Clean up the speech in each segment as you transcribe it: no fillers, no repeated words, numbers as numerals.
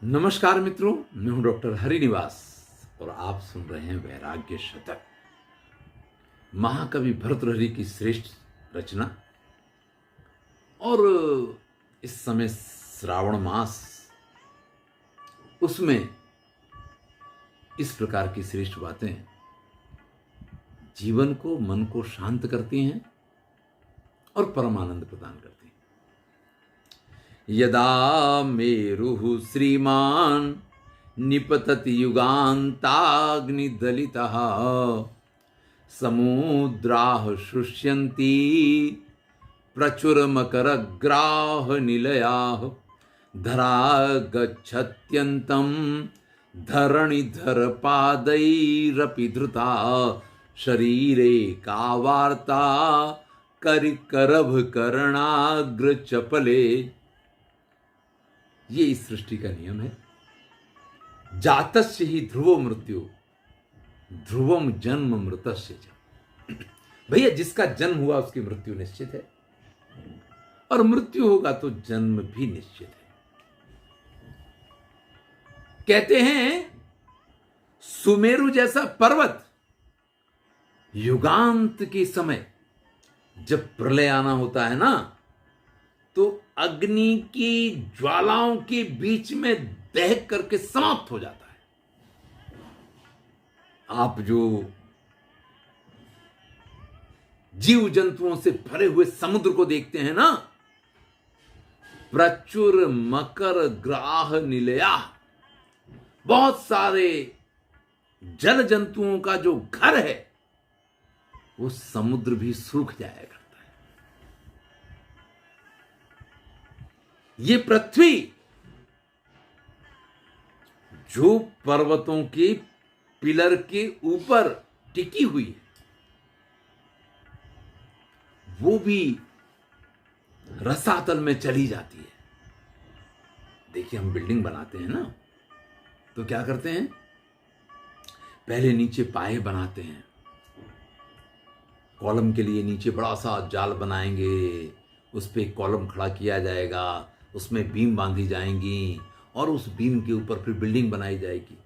नमस्कार मित्रों, मैं हूं डॉक्टर हरिनिवास और आप सुन रहे हैं वैराग्य शतक। महाकवि भर्तृहरि की श्रेष्ठ रचना। और इस समय श्रावण मास, उसमें इस प्रकार की श्रेष्ठ बातें जीवन को, मन को शांत करती हैं और परम आनंद प्रदान करती हैं। यदा मेरुः श्रीमान् निपतति युगान्ताग्निदलितः समुद्राः शुष्यन्ति प्रचुरमकरग्राहनिलयाः धरा गच्छत्यन्तं धरणिधरपादैरपि धृता शरीरे का वार्ता करिकरभकरणाग्रचपले। ये इस सृष्टि का नियम है। जातस्य ही ध्रुवो मृत्यु, ध्रुवम जन्म मृतस्य च। भैया, जिसका जन्म हुआ उसकी मृत्यु निश्चित है, और मृत्यु होगा तो जन्म भी निश्चित है। कहते हैं सुमेरु जैसा पर्वत युगांत के समय जब प्रलय आना होता है ना, तो अग्नि की ज्वालाओं के बीच में दहक करके समाप्त हो जाता है। आप जो जीव जंतुओं से भरे हुए समुद्र को देखते हैं ना, प्रचुर मकर ग्राह निलया, बहुत सारे जल जंतुओं का जो घर है वो समुद्र भी सूख जाया करता है। ये पृथ्वी जो पर्वतों के पिलर के ऊपर टिकी हुई है, वो भी रसातल में चली जाती है। देखिए, हम बिल्डिंग बनाते हैं ना, तो क्या करते हैं, पहले नीचे पाए बनाते हैं। कॉलम के लिए नीचे बड़ा सा जाल बनाएंगे, उस पे एक कॉलम खड़ा किया जाएगा, उसमें बीम बांधी जाएंगी और उस बीम के ऊपर फिर बिल्डिंग बनाई जाएगी।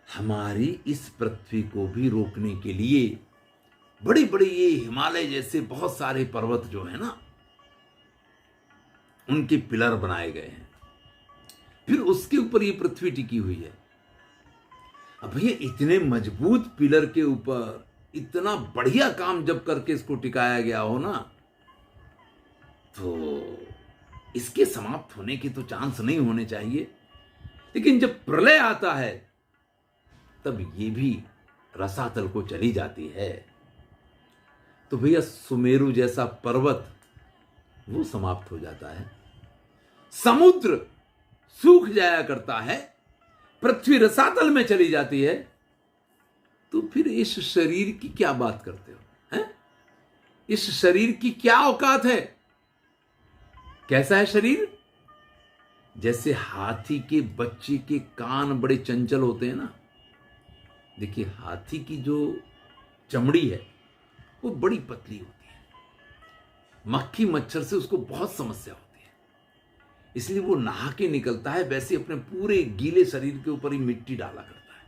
हमारी इस पृथ्वी को भी रोकने के लिए बड़ी बड़ी ये हिमालय जैसे बहुत सारे पर्वत जो है ना, उनके पिलर बनाए गए हैं। फिर उसके ऊपर ये पृथ्वी टिकी हुई है। अब भैया, इतने मजबूत पिलर के ऊपर इतना बढ़िया काम जब करके इसको टिकाया गया हो ना, तो इसके समाप्त होने के तो चांस नहीं होने चाहिए। लेकिन जब प्रलय आता है तब ये भी रसातल को चली जाती है। तो भैया, सुमेरु जैसा पर्वत वो समाप्त हो जाता है, समुद्र सूख जाया करता है, पृथ्वी रसातल में चली जाती है। तो फिर इस शरीर की क्या बात करते हो, हैं? इस शरीर की क्या औकात है? कैसा है शरीर? जैसे हाथी के बच्चे के कान बड़े चंचल होते हैं ना। देखिए, हाथी की जो चमड़ी है वो बड़ी पतली होती है, मक्खी मच्छर से उसको बहुत समस्या होती है, इसलिए वो नहा के निकलता है। वैसे अपने पूरे गीले शरीर के ऊपर ही मिट्टी डाला करता है,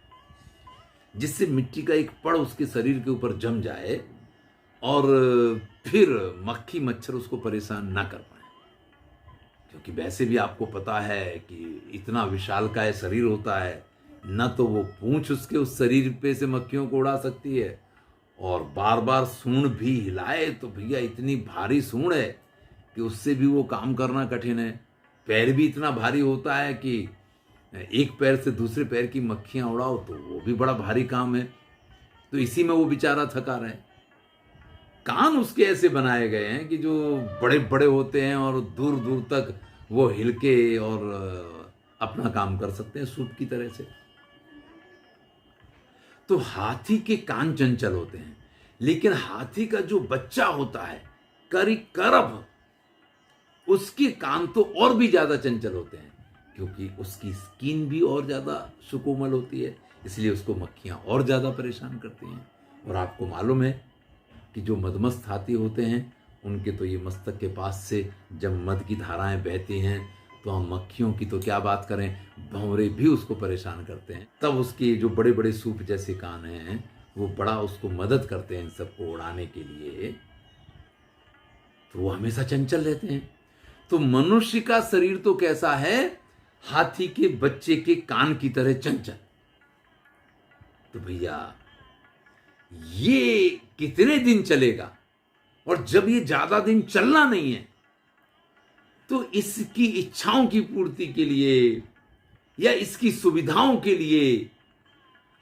जिससे मिट्टी का एक पड़ उसके शरीर के ऊपर जम जाए और फिर मक्खी मच्छर उसको परेशान ना कर पाए। क्योंकि वैसे भी आपको पता है कि इतना विशालकाय शरीर होता है, न तो वो पूंछ उसके उस शरीर पे से मक्खियों को उड़ा सकती है, और बार बार सूंड भी हिलाए तो भैया इतनी भारी सूंड है कि उससे भी वो काम करना कठिन है। पैर भी इतना भारी होता है कि एक पैर से दूसरे पैर की मक्खियां उड़ाओ तो वो भी बड़ा भारी काम है। तो इसी में वो बेचारा थका रहे। कान उसके ऐसे बनाए गए हैं कि जो बड़े बड़े होते हैं और दूर दूर तक वो हिलके और अपना काम कर सकते हैं सूप की तरह से। तो हाथी के कान चंचल होते हैं, लेकिन हाथी का जो बच्चा होता है करिकरभ, उसके कान तो और भी ज्यादा चंचल होते हैं, क्योंकि उसकी स्किन भी और ज्यादा सुकोमल होती है, इसलिए उसको मक्खियां और ज्यादा परेशान करती हैं। और आपको मालूम है कि जो मदमस्त हाथी होते हैं, उनके तो ये मस्तक के पास से जब मद की धाराएं बहती हैं तो हम मक्खियों की तो क्या बात करें, भंवरे भी उसको परेशान करते हैं। तब उसके जो बड़े बड़े सूप जैसे कान हैं वो बड़ा उसको मदद करते हैं इन सबको उड़ाने के लिए, तो वो हमेशा चंचल रहते हैं। तो मनुष्य का शरीर तो कैसा है, हाथी के बच्चे के कान की तरह चंचल। तो भैया ये कितने दिन चलेगा, और जब ये ज्यादा दिन चलना नहीं है तो इसकी इच्छाओं की पूर्ति के लिए या इसकी सुविधाओं के लिए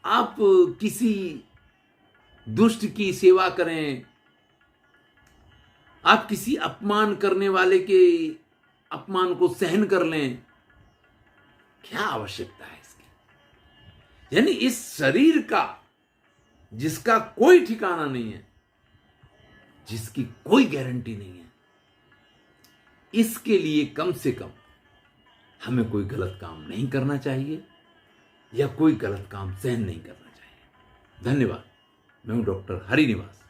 आप किसी दुष्ट की सेवा करें, आप किसी अपमान करने वाले के अपमान को सहन कर लें, क्या आवश्यकता है इसकी। यानी इस शरीर का जिसका कोई ठिकाना नहीं है, जिसकी कोई गारंटी नहीं है, इसके लिए कम से कम हमें कोई गलत काम नहीं करना चाहिए या कोई गलत काम सहन नहीं करना चाहिए। धन्यवाद। मैं हूं डॉक्टर हरिनिवास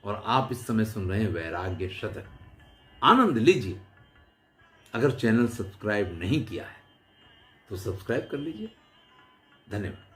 और आप इस समय सुन रहे हैं वैराग्य शतक। आनंद लीजिए। अगर चैनल सब्सक्राइब नहीं किया है तो सब्सक्राइब कर लीजिए। धन्यवाद।